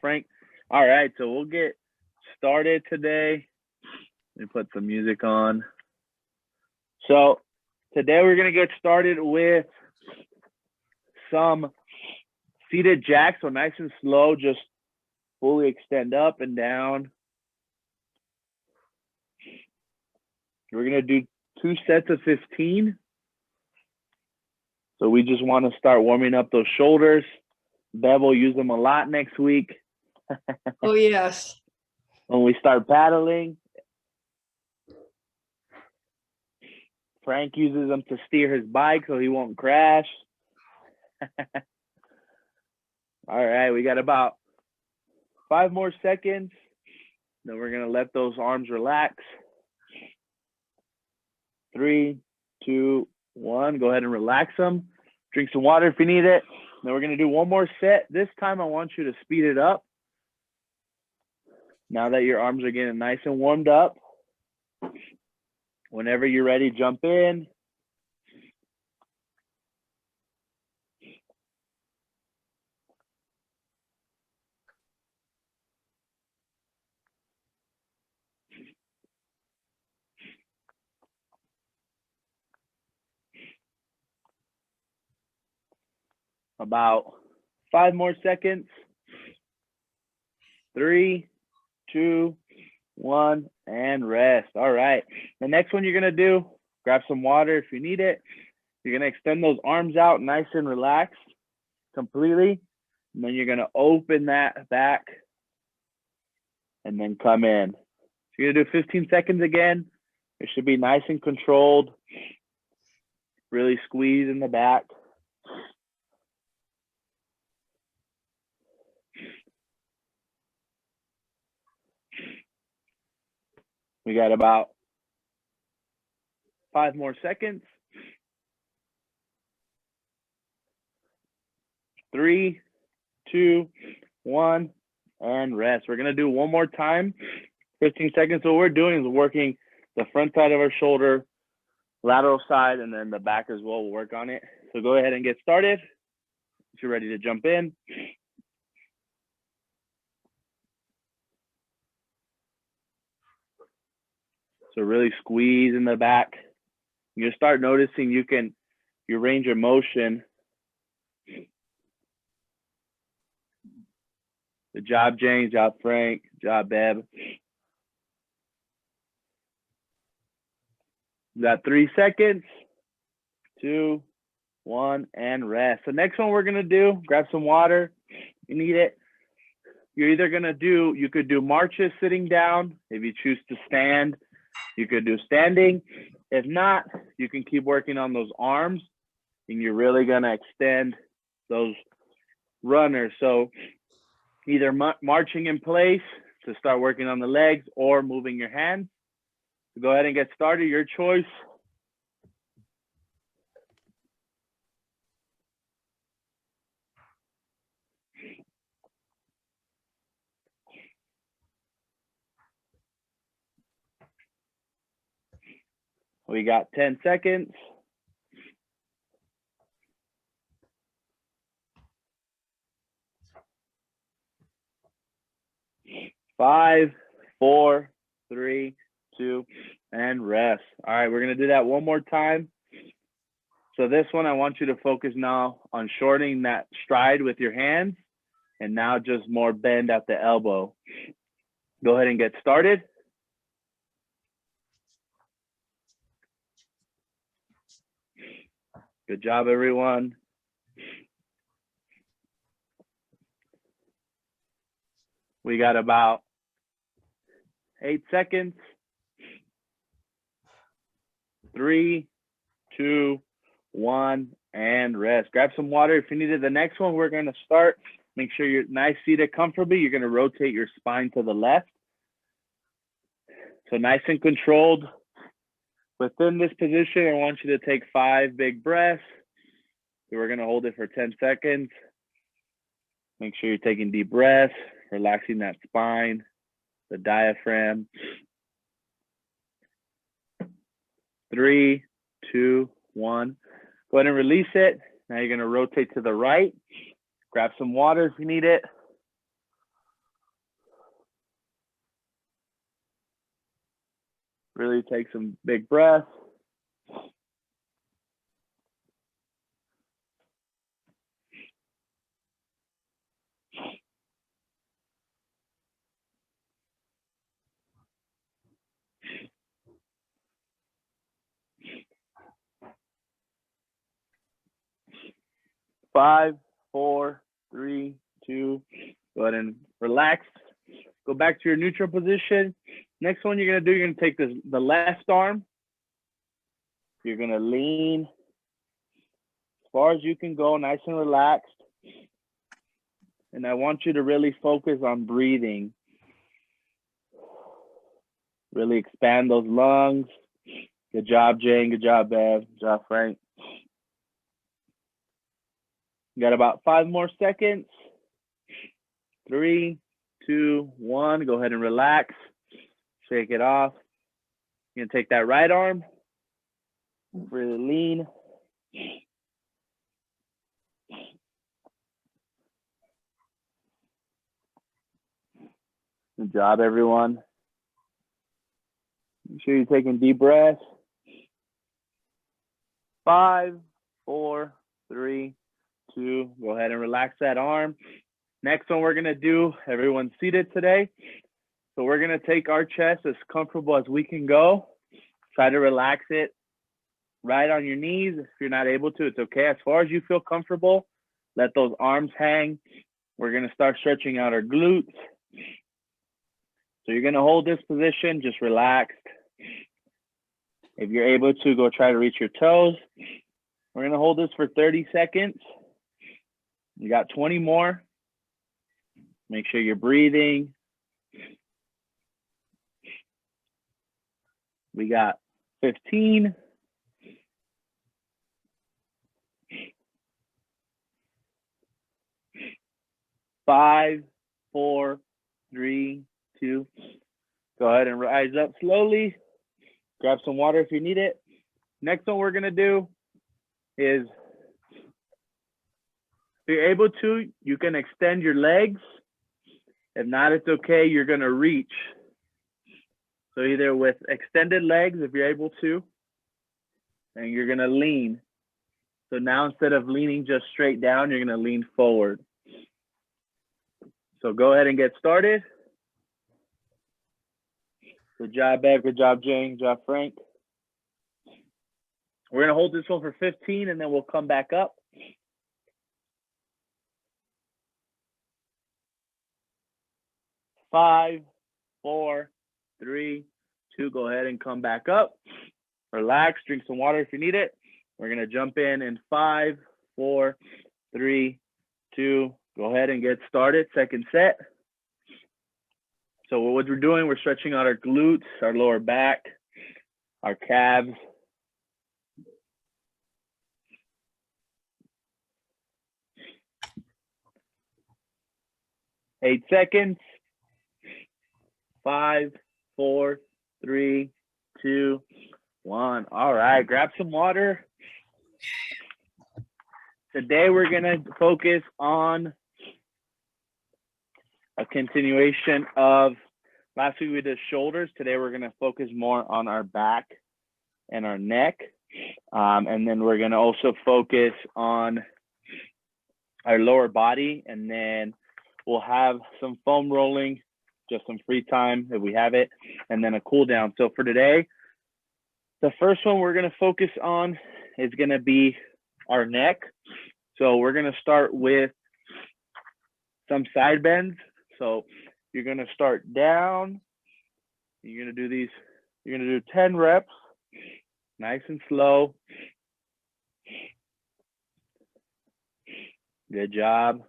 Frank. All right, so we'll get started today. Let me put some music on. So today we're gonna get started with some seated jacks. So nice and slow, just fully extend up and down. We're gonna do 2 sets of 15. So we just want to start warming up those shoulders. Bev will use them a lot next week. Oh, yes. When we start paddling. Frank uses them to steer his bike so he won't crash. All right, we got about 5 more seconds. Then we're going to let those arms relax. 3, 2, 1. Go ahead and relax them. Drink some water if you need it. Then we're going to do one more set. This time I want you to speed it up. Now that your arms are getting nice and warmed up. Whenever you're ready, jump in. About 5 more seconds. 3, 2, 1, and rest. All right. The next one you're going to do, grab some water if you need it. You're going to extend those arms out nice and relaxed completely. And then you're going to open that back and then come in. So you're going to do 15 seconds again. It should be nice and controlled. Really squeeze in the back. We got about 5 more seconds. 3, 2, 1, and rest. We're gonna do one more time, 15 seconds. So what we're doing is working the front side of our shoulder, lateral side, and then the back as well. We'll work on it. So go ahead and get started. If you're ready to jump in. So really squeeze in the back. You'll start noticing your range of motion. Good job, James. Job, Frank. Job, Bev. You got 3 seconds. 2, 1, and rest. The next one we're gonna do, grab some water. You need it. You're either gonna do, you could do marches sitting down. If you choose to stand, you could do standing. If not, you can keep working on those arms, and you're really gonna extend those runners. So either marching in place to start working on the legs or moving your hands. So go ahead and get started, your choice. We got 10 seconds. 5, 4, 3, 2, and rest. All right, we're gonna do that one more time. So this one, I want you to focus now on shortening that stride with your hands, and now just more bend at the elbow. Go ahead and get started. Good job, everyone. We got about 8 seconds. 3, 2, 1, and rest. Grab some water if you need it. The next one, we're going to start. Make sure you're nice seated comfortably. You're going to rotate your spine to the left. So nice and controlled. Within this position, I want you to take 5 big breaths. We're going to hold it for 10 seconds. Make sure you're taking deep breaths, relaxing that spine, the diaphragm. 3, 2, 1. Go ahead and release it. Now you're going to rotate to the right. Grab some water if you need it. Really take some big breaths. Five, 4, 3, 2. Go ahead and relax. Go back to your neutral position. Next one you're gonna do, you're gonna take the left arm. You're gonna lean as far as you can go, nice and relaxed. And I want you to really focus on breathing. Really expand those lungs. Good job, Jane. Good job, Bev. Good job, Frank. You got about 5 more seconds. 3, 2, 1. Go ahead and relax. Shake it off. You're gonna take that right arm. Really lean. Good job, everyone. Make sure you're taking deep breaths. 5, 4, 3, 2. Go ahead and relax that arm. Next one we're gonna do, everyone's seated today. So we're gonna take our chest as comfortable as we can go. Try to relax it right on your knees. If you're not able to, it's okay. As far as you feel comfortable, let those arms hang. We're gonna start stretching out our glutes. So you're gonna hold this position, just relaxed. If you're able to, go try to reach your toes. We're gonna hold this for 30 seconds. You got 20 more. Make sure you're breathing. We got 15. Five, 4, 3, 2. Go ahead and rise up slowly. Grab some water if you need it. Next one we're gonna do is, if you're able to, you can extend your legs. If not, it's okay, you're gonna reach. So either with extended legs, if you're able to, and you're gonna lean. So now instead of leaning just straight down, you're gonna lean forward. So go ahead and get started. Good job, Bev. Good job, Jane. Good job, Frank. We're gonna hold this one for 15 and then we'll come back up. 5, 4, 3, 2. Go ahead and come back up. Relax, drink some water if you need it. We're gonna jump in 5, 4, 3, 2. Go ahead and get started, second set. So what we're doing, we're stretching out our glutes, our lower back, our calves. Eight seconds. 5, 4, 3, 2, 1. All right, grab some water. Today we're gonna focus on a continuation of last week we did shoulders. Today we're gonna focus more on our back and our neck. And then we're gonna also focus on our lower body, and then we'll have some foam rolling, just some free time if we have it, and then a cool down. So for today, the first one we're gonna focus on is gonna be our neck. So we're gonna start with some side bends. So you're gonna start down. You're gonna do these, you're gonna do 10 reps, nice and slow. Good job.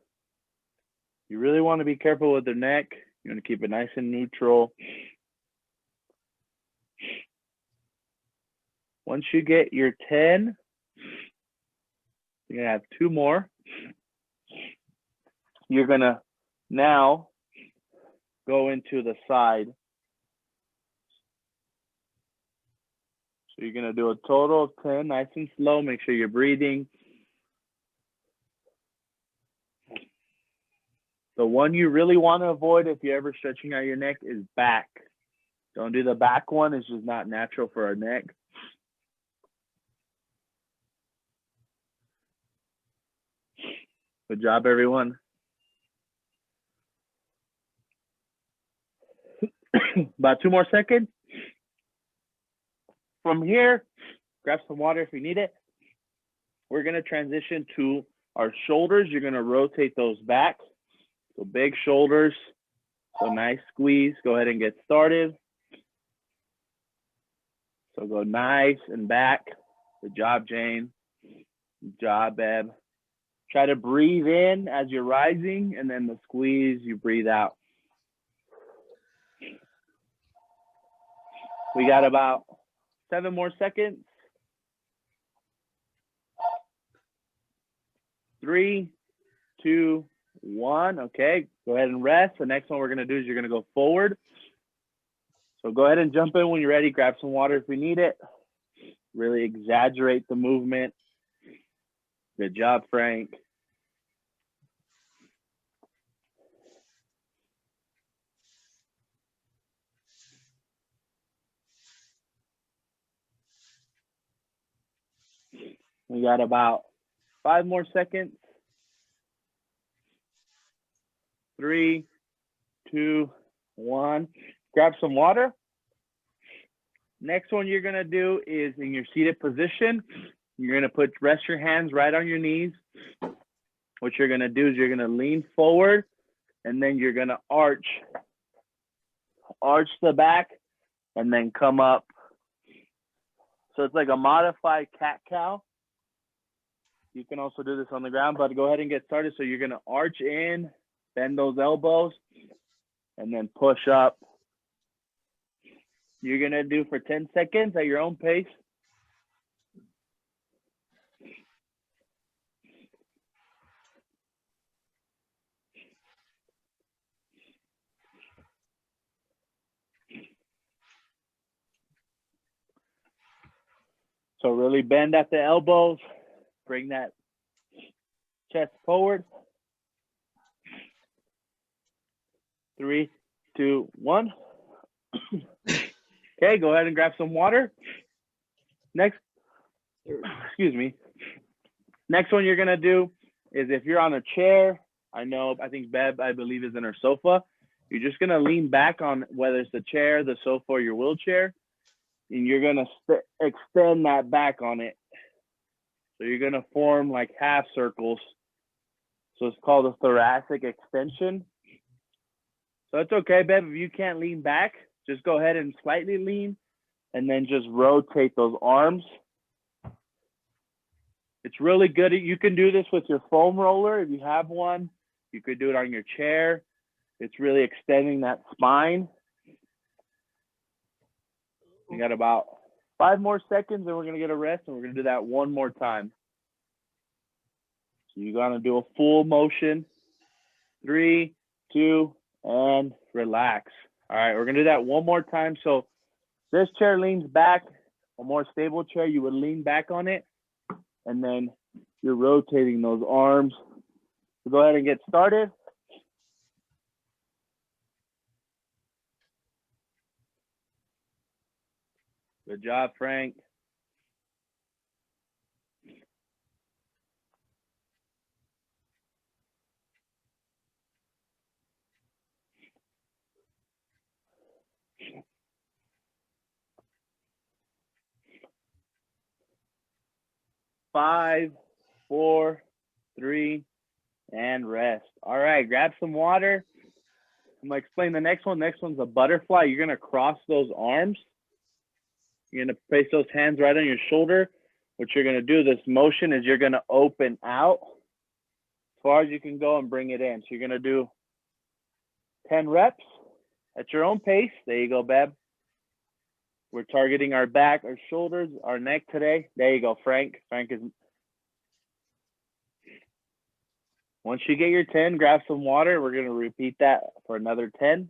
You really wanna be careful with the neck. You're gonna keep it nice and neutral. Once you get your 10, you're gonna have 2 more. You're gonna now go into the side. So you're gonna do a total of 10, nice and slow. Make sure you're breathing. The one you really want to avoid if you're ever stretching out your neck is back. Don't do the back one. It's just not natural for our neck. Good job, everyone. About 2 more seconds. From here, grab some water if you need it. We're going to transition to our shoulders. You're going to rotate those back. So big shoulders. So nice squeeze. Go ahead and get started. So go nice and back. Good job, Jane. Good job, Beb. Try to breathe in as you're rising, and then the squeeze, you breathe out. We got about 7 more seconds. 3, 2, 1. Okay, go ahead and rest. The next one we're gonna do is you're gonna go forward. So go ahead and jump in when you're ready. Grab some water if we need it. Really exaggerate the movement. Good job, Frank. We got about 5 more seconds. 3, 2, 1. Grab some water. Next one you're gonna do is in your seated position. You're gonna rest your hands right on your knees. What you're gonna do is you're gonna lean forward, and then you're gonna arch the back, and then come up. So it's like a modified cat-cow. You can also do this on the ground, but go ahead and get started. So you're gonna arch in, bend those elbows, and then push up. You're gonna do for 10 seconds at your own pace. So really bend at the elbows, bring that chest forward. 3, 2, 1. Okay, go ahead and grab some water. Next, excuse me. Next one you're gonna do is if you're on a chair, I think Beb, I believe, is in her sofa. You're just gonna lean back on whether it's the chair, the sofa, or your wheelchair, and you're gonna extend that back on it. So you're gonna form like half circles. So it's called a thoracic extension. So it's okay, Beb, if you can't lean back, just go ahead and slightly lean, and then just rotate those arms. It's really good. You can do this with your foam roller if you have one. You could do it on your chair. It's really extending that spine. We got about 5 more seconds, and we're gonna get a rest, and we're gonna do that one more time. So you're gonna do a full motion. 3, 2, and relax. All right, we're gonna do that one more time. So this chair leans back. A more stable chair, you would lean back on it, and then you're rotating those arms. So go ahead and get started. Good job, Frank. Five, 4, 3, and rest. All right, grab some water. I'm gonna explain the next one. Next one's a butterfly. You're gonna cross those arms. You're gonna place those hands right on your shoulder. What you're gonna do, this motion is you're gonna open out as far as you can go and bring it in. So you're gonna do 10 reps at your own pace. There you go, Beb. We're targeting our back, our shoulders, our neck today. There you go, Frank. Frank is. Once you get your 10, grab some water. We're gonna repeat that for another 10.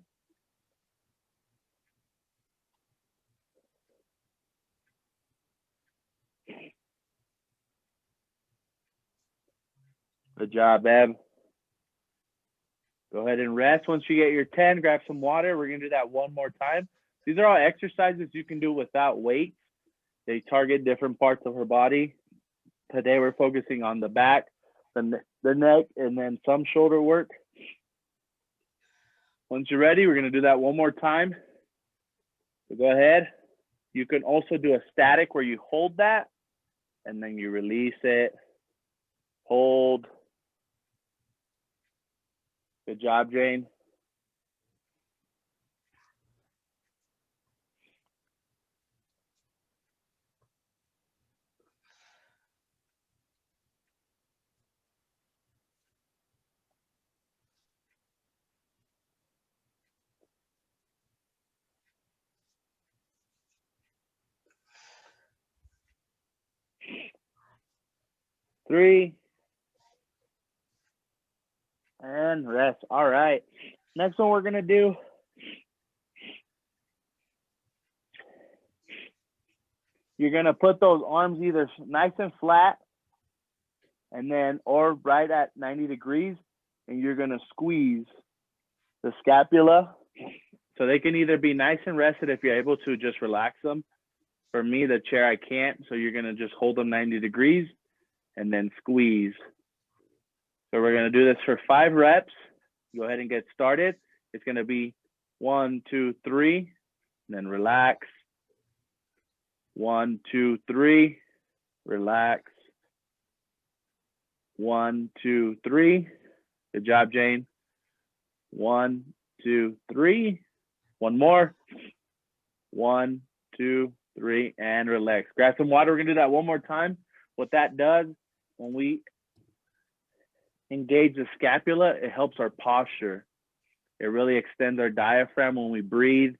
Good job, Beb. Go ahead and rest. Once you get your 10, grab some water. We're gonna do that one more time. These are all exercises you can do without weights. They target different parts of her body. Today we're focusing on the back, the neck, and then some shoulder work. Once you're ready, we're going to do that one more time. So go ahead. You can also do a static where you hold that and then you release it. Hold. Good job, Jane. Three. And rest. All right. Next one we're going to do. You're going to put those arms either nice and flat and then, or right at 90 degrees, and you're going to squeeze the scapula. So they can either be nice and rested if you're able to just relax them. For me, the chair, I can't. So you're going to just hold them 90 degrees and then squeeze. So we're going to do this for 5 reps. Go ahead and get started. It's going to be 1, 2, 3, and then relax. 1, 2, 3, relax. 1, 2, 3. Good job, Jane. 1, 2, 3. One more. 1, 2, 3, and relax. Grab some water. We're going to do that one more time. What that does, when we engage the scapula, it helps our posture. It really extends our diaphragm when we breathe,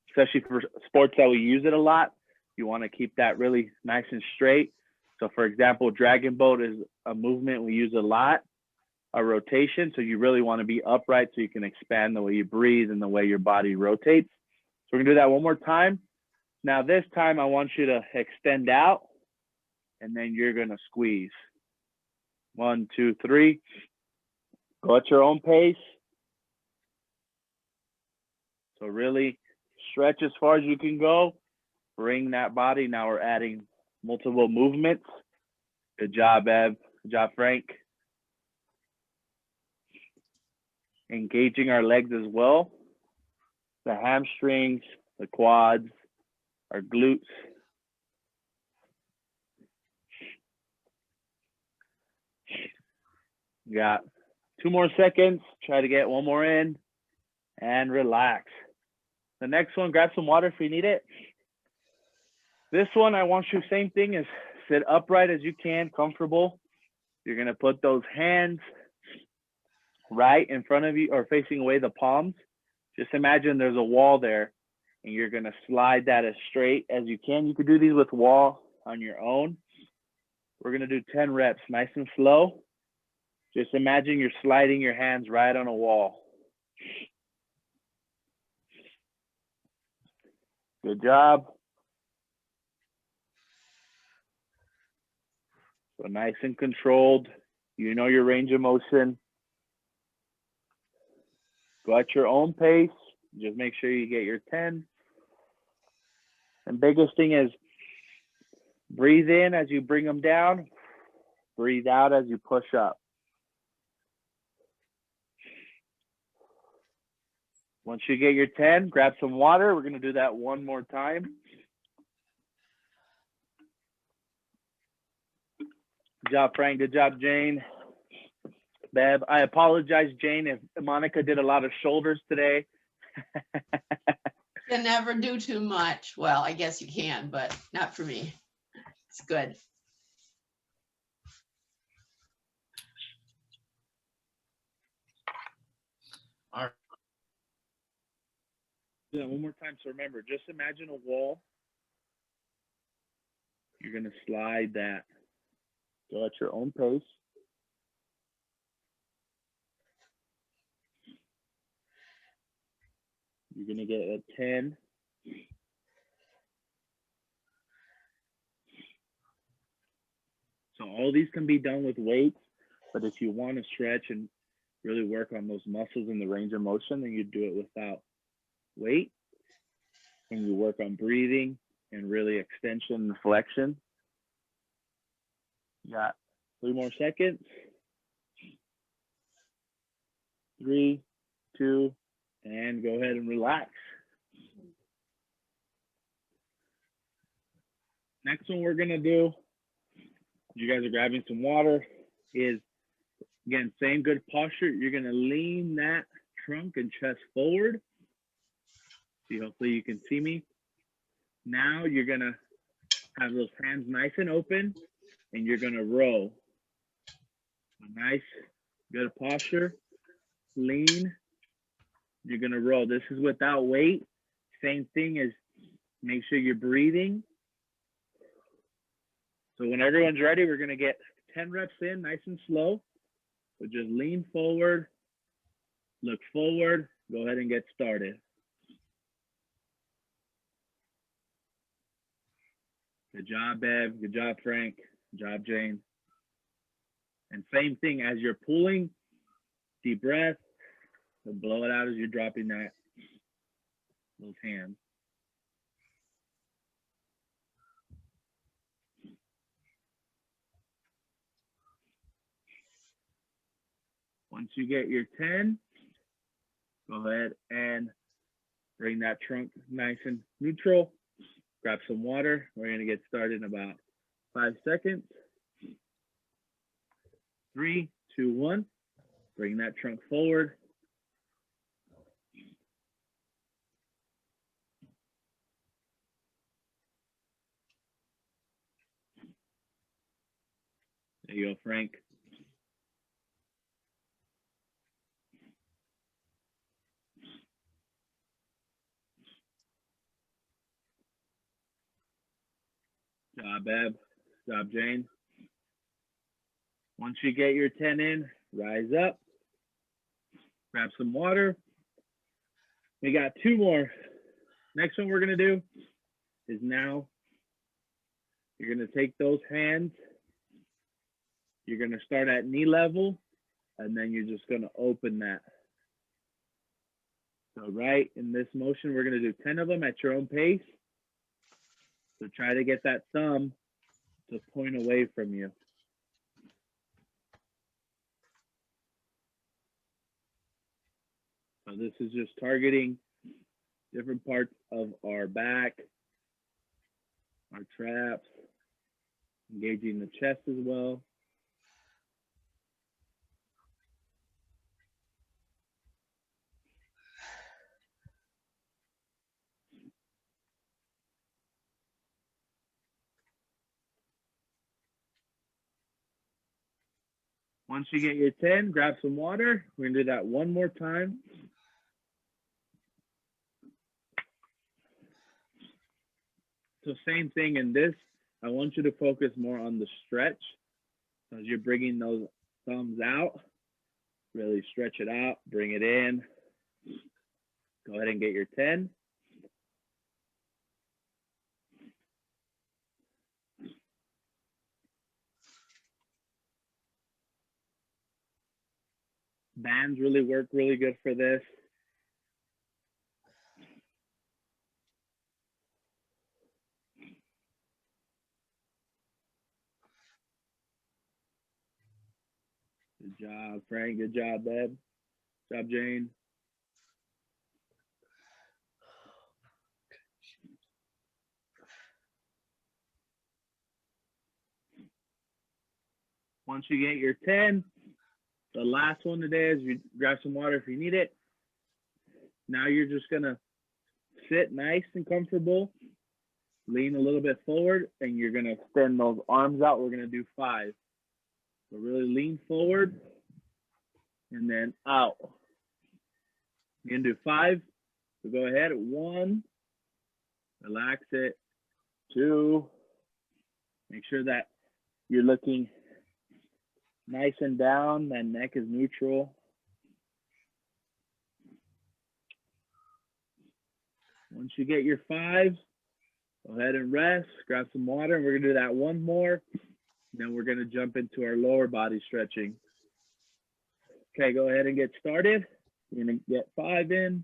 especially for sports that we use it a lot. You want to keep that really nice and straight. So for example, dragon boat is a movement we use a lot, a rotation. So you really want to be upright so you can expand the way you breathe and the way your body rotates. So we're going to do that one more time. Now this time I want you to extend out and then you're going to squeeze. 1, 2, 3. Go at your own pace. So really stretch as far as you can go. Bring that body. Now we're adding multiple movements. Good job, Ev. Good job, Frank. Engaging our legs as well. The hamstrings, the quads, our glutes. Got 2 more seconds. Try to get one more in and relax. The next one, grab some water if you need it. This one, I want you, same thing, is sit upright as you can, comfortable. You're going to put those hands right in front of you or facing away the palms. Just imagine there's a wall there and you're going to slide that as straight as you can. You could do these with wall on your own. We're going to do 10 reps, nice and slow. Just imagine you're sliding your hands right on a wall. Good job. So nice and controlled. You know your range of motion. Go at your own pace. Just make sure you get your 10. And biggest thing is breathe in as you bring them down. Breathe out as you push up. Once you get your 10, grab some water. We're going to do that one more time. Good job, Frank. Good job, Jane. Bev, I apologize, Jane, if Monica did a lot of shoulders today. Can never do too much. Well, I guess you can, but not for me. It's good. All right. Do that one more time. So remember, just imagine a wall. You're going to slide that. Go at your own pace. You're going to get a 10. So all these can be done with weights, but if you want to stretch and really work on those muscles in the range of motion, then you do it without weight. when you work on breathing and really extension and flexion. You got 3 more seconds. 3, 2, and go ahead and relax. Next one we're gonna do, you guys are grabbing some water, is again, same good posture. You're gonna lean that trunk and chest forward. See, hopefully you can see me. Now you're gonna have those hands nice and open and you're gonna row. A nice, good posture, lean. You're gonna row. This is without weight. Same thing as make sure you're breathing. So when everyone's ready, we're gonna get 10 reps in, nice and slow. So just lean forward, look forward, go ahead and get started. Good job, Bev. Good job, Frank. Good job, Jane. And same thing as you're pulling, deep breath, and blow it out as you're dropping that, those hands. Once you get your 10, go ahead and bring that trunk nice and neutral. Grab some water. We're gonna get started in about 5 seconds. 3, 2, 1. Bring that trunk forward. There you go, Frank. Job, Bev. Job, Jane. Once you get your 10 in, rise up. Grab some water. We got 2 more. Next one we're gonna do is now you're gonna take those hands. You're gonna start at knee level, and then you're just gonna open that. So right in this motion, we're gonna do 10 of them at your own pace. So try to get that thumb to point away from you. So this is just targeting different parts of our back, our traps, engaging the chest as well. Once you get your 10, grab some water. We're gonna do that one more time. So same thing in this. I want you to focus more on the stretch. As you're bringing those thumbs out, really stretch it out, bring it in. Go ahead and get your 10. Bands really work really good for this. Good job, Frank. Good job, Bev. Good job, Jane. Once you get your 10, the last one today is you grab some water if you need it. Now you're just gonna sit nice and comfortable, lean a little bit forward, and you're gonna extend those arms out. We're gonna do 5. So really lean forward and then out. You're gonna do 5. So go ahead. 1, relax it. 2, make sure that you're looking nice and down, that neck is neutral. Once you get your 5, go ahead and rest, grab some water, and we're gonna do that one more. Then we're gonna jump into our lower body stretching. Okay, go ahead and get started. You're gonna get 5 in.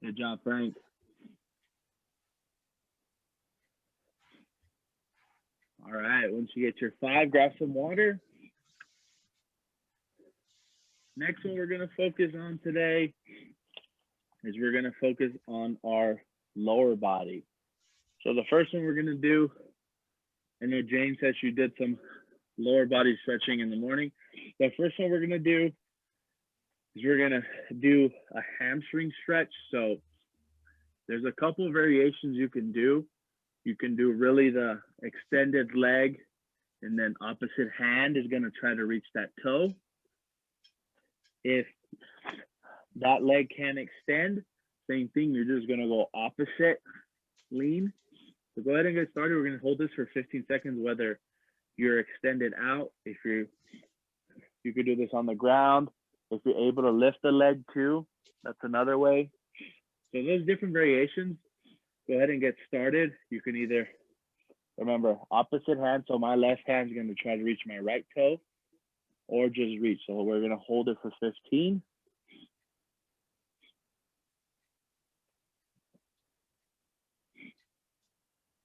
Good job, Frank. All right, once you get your 5, grab some water. Next one we're gonna focus on today is we're gonna focus on our lower body. So the first one we're gonna do, I know Jane said she did some lower body stretching in the morning. The first one we're gonna do is we're gonna do a hamstring stretch. So there's a couple variations you can do. You can do really the extended leg, and then opposite hand is gonna try to reach that toe. If that leg can't extend, same thing, you're just gonna go opposite lean. So go ahead and get started. We're gonna hold this for 15 seconds, whether you're extended out, if you could do this on the ground. If you're able to lift the leg too, that's another way. So there's different variations. Go ahead and get started. You can either, remember, opposite hand. So my left hand is gonna try to reach my right toe, or just reach. So we're gonna hold it for 15.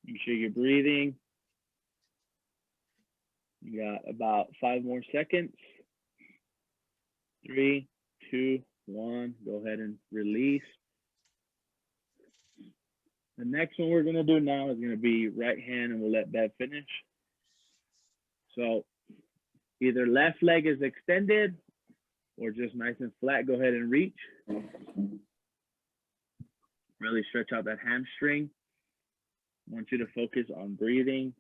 Make sure you're breathing. You got about 5 more seconds. 3, 2, 1. Go ahead and release. The next one we're gonna do now is gonna be right hand, and we'll let Bev finish. So either left leg is extended or just nice and flat. Go ahead and reach. Really stretch out that hamstring. I want you to focus on breathing.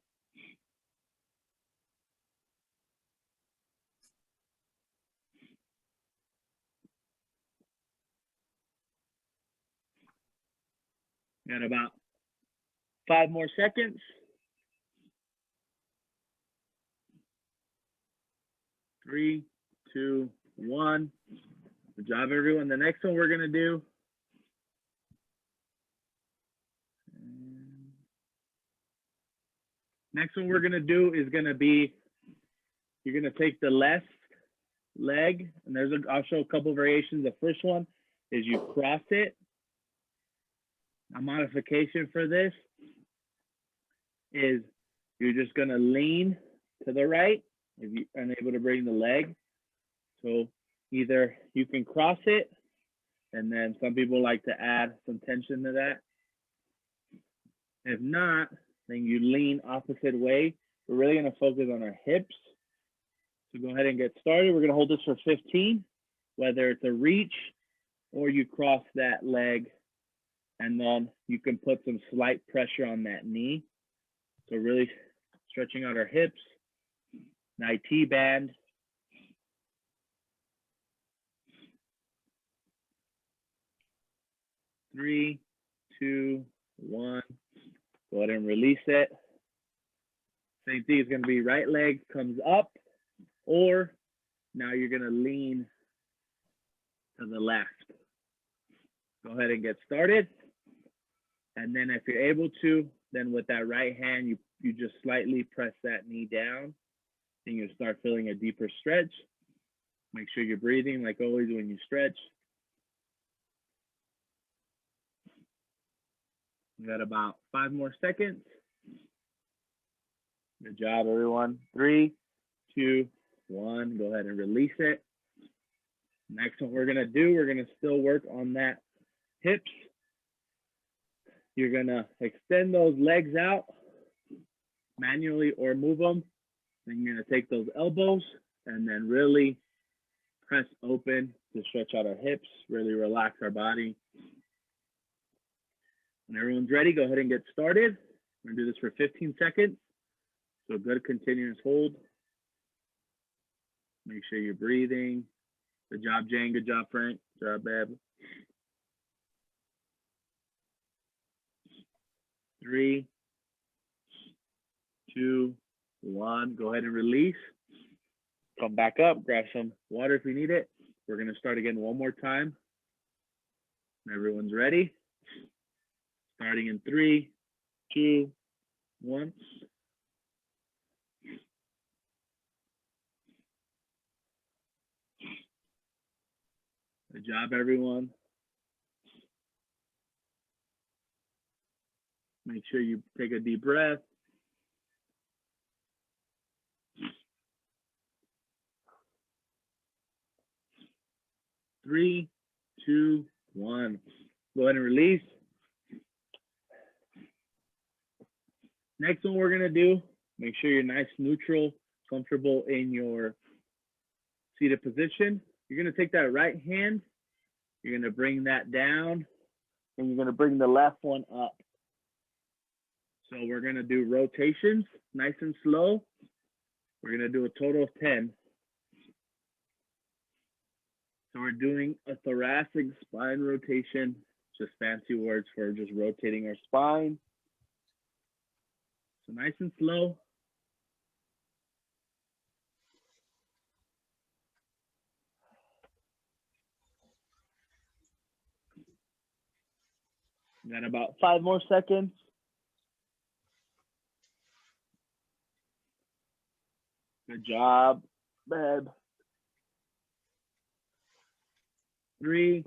Got about 5 more seconds. 3, 2, 1. Good job, everyone. The next one we're gonna do. Next one we're gonna do is gonna be, you're gonna take the left leg, and I'll show a couple variations. The first one is you cross it. A modification for this is you're just gonna lean to the right if you're unable to bring the leg. So either you can cross it, and then some people like to add some tension to that. If not, then you lean opposite way. We're really gonna focus on our hips. So go ahead and get started. We're gonna hold this for 15, whether it's a reach or you cross that leg, and then you can put some slight pressure on that knee. So really stretching out our hips. An IT band. Three, 2, 1. Go ahead and release it. Same thing is gonna be right leg comes up, or now you're gonna lean to the left. Go ahead and get started. And then if you're able to, then with that right hand, you just slightly press that knee down, and you'll start feeling a deeper stretch. Make sure you're breathing like always when you stretch. We got about 5 more seconds. Good job, everyone. 3, 2, 1. Go ahead and release it. Next one we're gonna do, we're gonna still work on that hips. You're gonna extend those legs out manually or move them. Then you're gonna take those elbows and then really press open to stretch out our hips, really relax our body. When everyone's ready, go ahead and get started. We're gonna do this for 15 seconds. So good continuous hold. Make sure you're breathing. Good job, Jane. Good job, Frank. Good job, Bev. 3, 2, 1. Go ahead and release. Come back up, grab some water if you need it. We're gonna start again one more time. Everyone's ready. Starting in 3, 2, 1. Good job, everyone. Make sure you take a deep breath. Three, two, one. Go ahead and release. Next one we're gonna do, make sure you're nice, neutral, comfortable in your seated position. You're gonna take that right hand, you're gonna bring that down, and you're gonna bring the left one up. So we're gonna do rotations, nice and slow. We're gonna do a total of 10. So we're doing a thoracic spine rotation, just fancy words for just rotating our spine. So nice and slow. Got about 5 more seconds. Good job, babe. 3,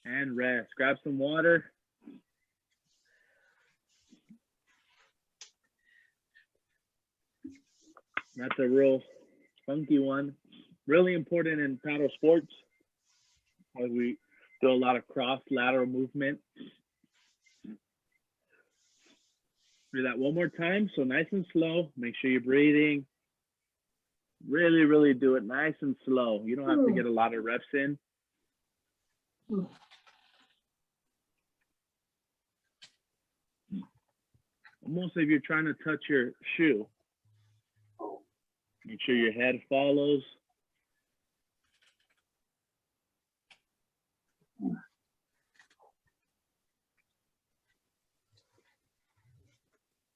and rest. Grab some water. That's a real funky one. Really important in paddle sports, where we do a lot of cross lateral movement. Do that one more time. So nice and slow. Make sure you're breathing. Really, really do it nice and slow. You don't have to get a lot of reps in. Almost if you're trying to touch your shoe. Make sure your head follows.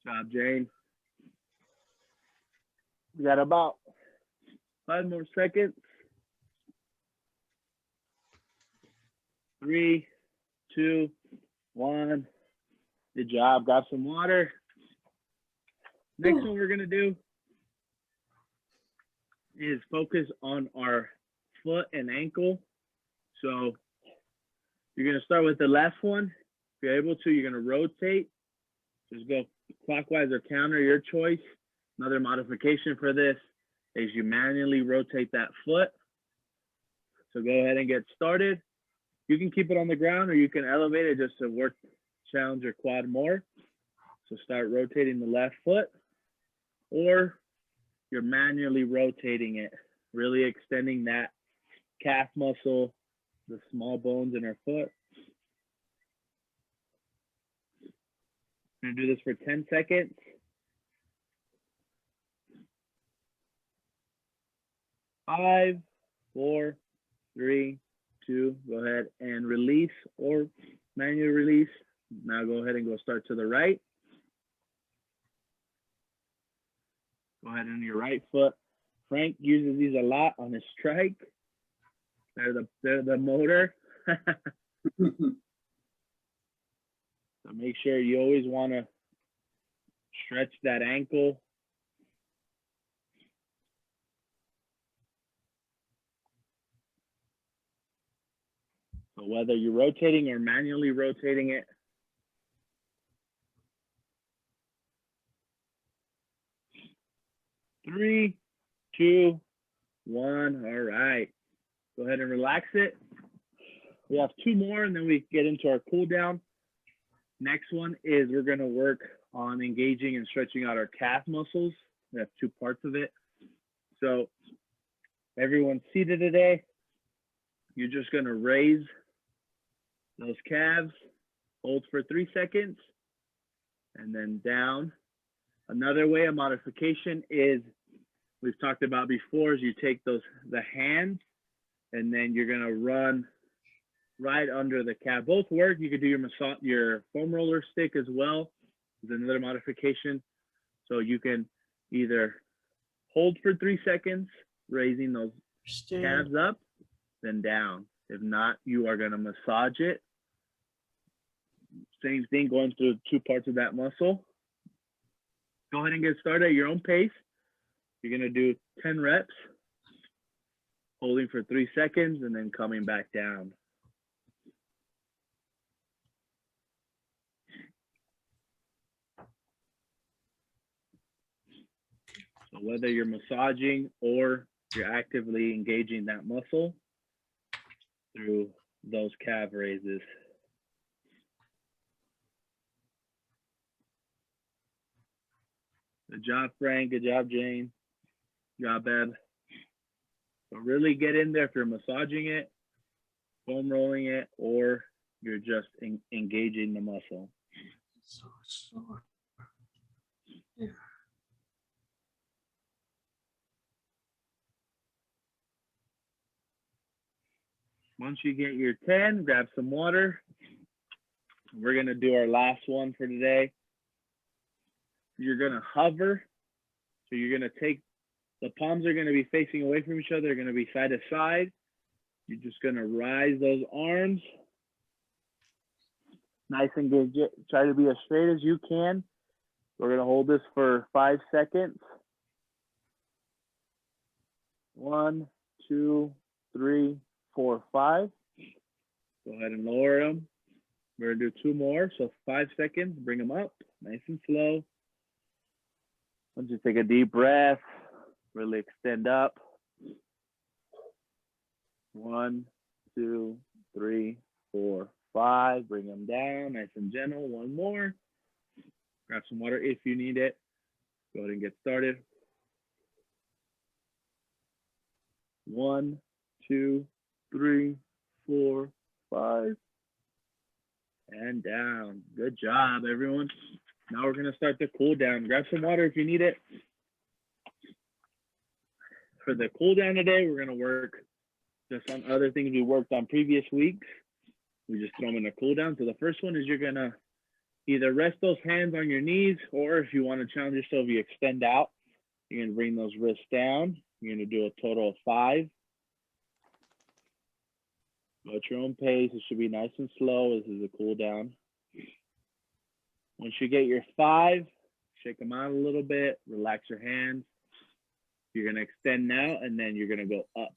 Good job, Jane. We got about 5 more seconds. 3, 2, 1. Good job. Grab some water. Next one we're gonna do is focus on our foot and ankle. So you're gonna start with the left one. If you're able to, you're gonna rotate. Just go clockwise or counter, your choice. Another modification for this is you manually rotate that foot. So go ahead and get started. You can keep it on the ground or you can elevate it just to challenge your quad more. So start rotating the left foot, or you're manually rotating it, really extending that calf muscle, the small bones in our foot. I'm gonna do this for 10 seconds. 5, 4, 3, 2, go ahead and release or manual release. Now go ahead and go start to the right. Go ahead on your right foot. Frank uses these a lot on his strike. They're the motor. So make sure you always want to stretch that ankle. So whether you're rotating or manually rotating it. Three, 2, 1. All right. Go ahead and relax it. We have 2 more and then we get into our cool down. Next one is we're going to work on engaging and stretching out our calf muscles. We have 2 parts of it. So everyone's seated today. You're just going to raise those calves, hold for 3 seconds, and then down. Another way of modification is we've talked about before is you take the hands and then you're going to run right under the calf. Both work. You could do your foam roller stick as well. Is another modification. So you can either hold for 3 seconds, raising those calves up, then down. If not, you are going to massage it. Same thing, going through 2 parts of that muscle. Go ahead and get started at your own pace. You're going to do 10 reps, holding for 3 seconds, and then coming back down. So whether you're massaging or you're actively engaging that muscle through those calf raises. Good job, Frank. Good job, Jane. Good job, Bev. So really get in there if you're massaging it, foam rolling it, or you're just engaging the muscle. So sore. Yeah. Once you get your 10, grab some water. We're gonna do our last one for today. You're gonna hover. So you're gonna take, the palms are gonna be facing away from each other. They're gonna be side to side. You're just gonna rise those arms. Nice and good. Try to be as straight as you can. We're gonna hold this for 5 seconds. 1, 2, 3, 4, 5. Go ahead and lower them. We're gonna do 2 more, so 5 seconds. Bring them up, nice and slow. Once you take a deep breath, really extend up. 1, 2, 3, 4, 5. Bring them down, nice and gentle. 1 more. Grab some water if you need it. Go ahead and get started. 1, 2, 3, 4, 5. And down. Good job, everyone. Now we're gonna start the cool down. Grab some water if you need it. For the cool down today, we're gonna work just on other things we worked on previous weeks. We just throw them in a cool down. So the first one is you're gonna either rest those hands on your knees, or if you want to challenge yourself, you extend out. You're gonna bring those wrists down. You're gonna do a total of 5. Go at your own pace. It should be nice and slow. This is a cool down. Once you get your 5, shake them out a little bit, relax your hands. You're gonna extend now, and then you're gonna go up.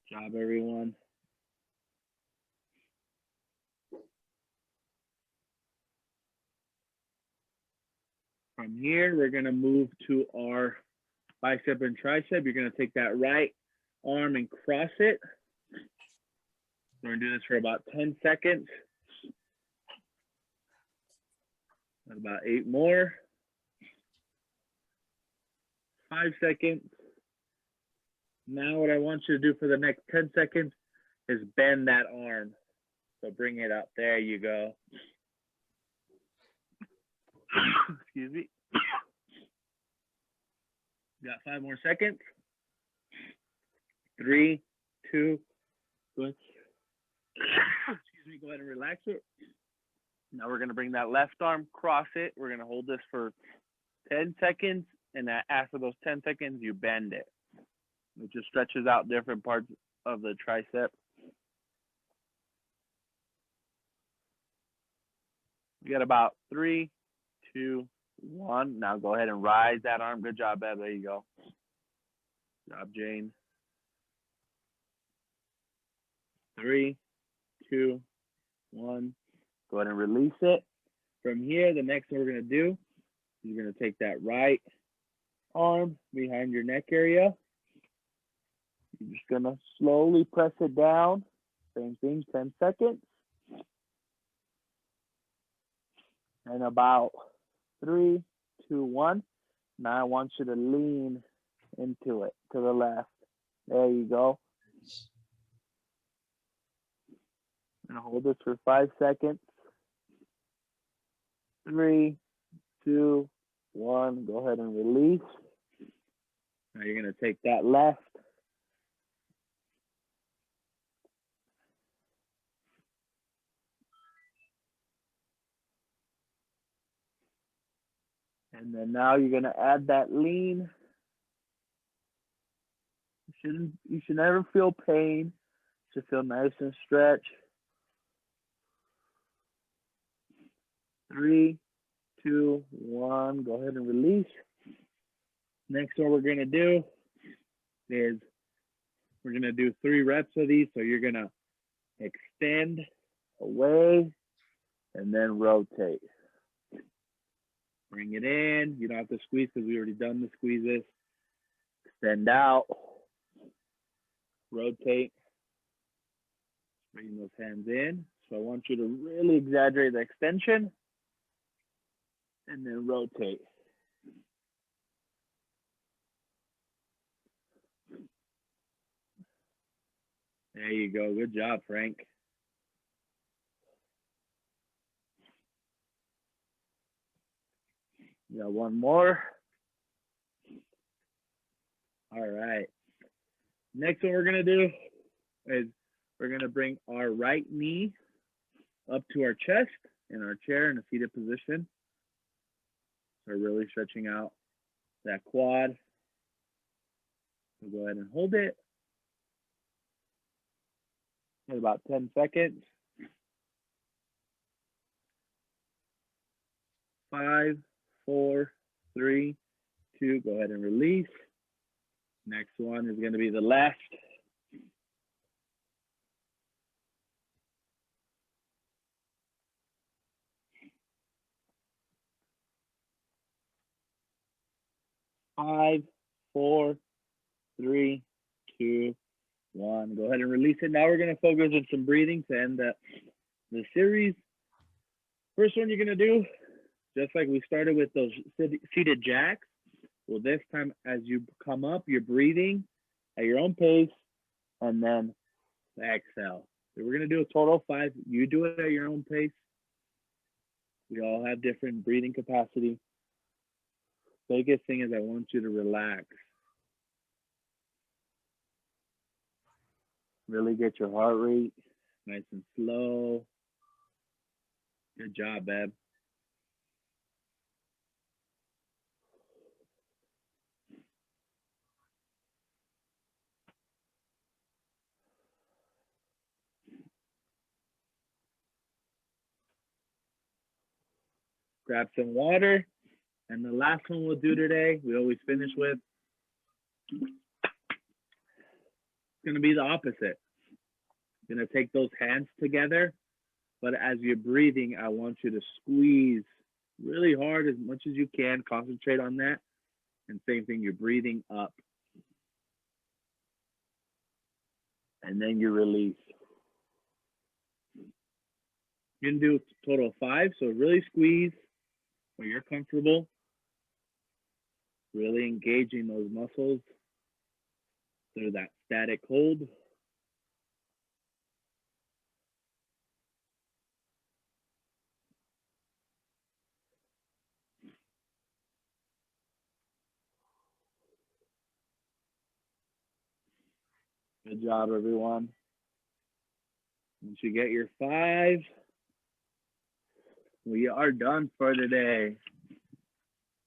Good job, everyone. From here, we're gonna move to our bicep and tricep. You're gonna take that right arm and cross it. We're gonna do this for about 10 seconds. About 8 more. 5 seconds. Now what I want you to do for the next 10 seconds is bend that arm. So bring it up. There you go. Excuse me. Got 5 more seconds. 3, 2, good. Excuse me, go ahead and relax it. Now we're gonna bring that left arm, cross it. We're gonna hold this for 10 seconds, and after those 10 seconds, you bend it. It just stretches out different parts of the tricep. We got about 3, 2, 1. Now go ahead and rise that arm. Good job, Bev. There you go. Good job, Jane. 3, 2, 1. Go ahead and release it. From here, the next thing we're gonna do, you're gonna take that right arm behind your neck area. You're just gonna slowly press it down. Same thing, 10 seconds. And about 3, 2, 1. Now I want you to lean into it to the left. There you go. And hold this for 5 seconds. 3, 2, 1. Go ahead and release. Now you're gonna take that left. And then now you're gonna add that lean. You should never feel pain. You should feel nice and stretched. 3, 2, 1. Go ahead and release. Next one we're gonna do is We're gonna do 3 reps of these. So you're gonna extend away and then rotate. Bring it in. You don't have to squeeze because we already done the squeezes. Extend out. Rotate. Bring those hands in. So I want you to really exaggerate the extension and then rotate. There you go. Good job, Frank. You got one more. All right. Next one we're going to do is we're going to bring our right knee up to our chest in our chair in a seated position. So really stretching out that quad. So go ahead and hold it. In about 10 seconds. 5, 4, 3, 2. Go ahead and release. Next one is going to be the left. Five, 4, 3, 2, 1. Go ahead and release it. Now we're going to focus on some breathing to end the series. First one you're going to do, just like we started with those seated jacks. Well, this time as you come up, you're breathing at your own pace and then exhale. So we're going to do a total of 5. You do it at your own pace. We all have different breathing capacity. Biggest thing is I want you to relax. Really get your heart rate nice and slow. Good job, Beb. Grab some water. And the last one we'll do today, we always finish with, it's going to be the opposite. You're going to take those hands together, but as you're breathing, I want you to squeeze really hard as much as you can. Concentrate on that. And same thing, you're breathing up. And then you release. You're going to do a total of 5, so really squeeze where you're comfortable. Really engaging those muscles through that static hold. Good job, everyone. Once you get your 5, we are done for today.